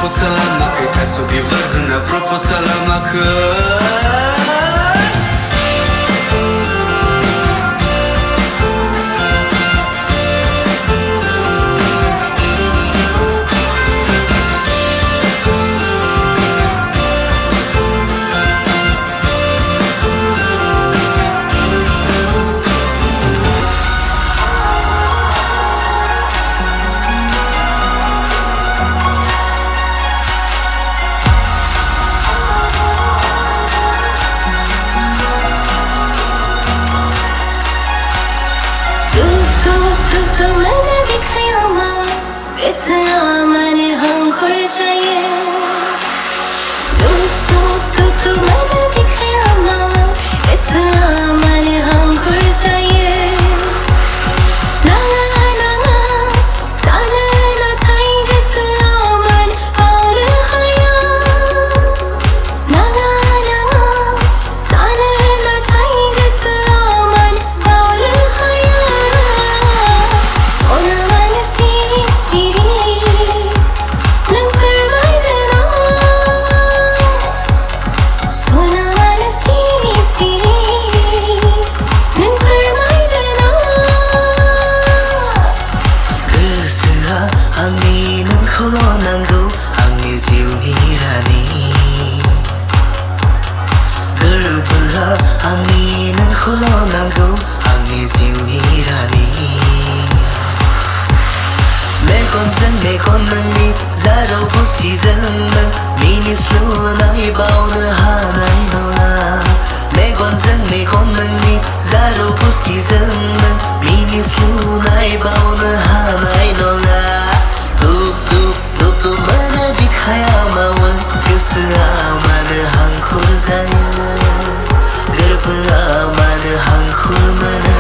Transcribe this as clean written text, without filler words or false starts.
propose खालामाखै थास' बिबार होना propose खालामाखै तो मैंने भी खयामा इस मैंने हम खुल चाहिए तो मैंने भी खयामा इस मैंने हम खुल चाहिए नंगा नंगा साले न थाई इस मन और हया नंगा नंगा साले न थाई इस मन और हया Mekon nangni zaro busti zalna mini slow nai bauna hanai nola Mekon nangni zaro busti zalna mini slow nai bauna hanai nola Dup mana bikhaya mawa kisa mana hangkur zaya Garpa mana hangkur mana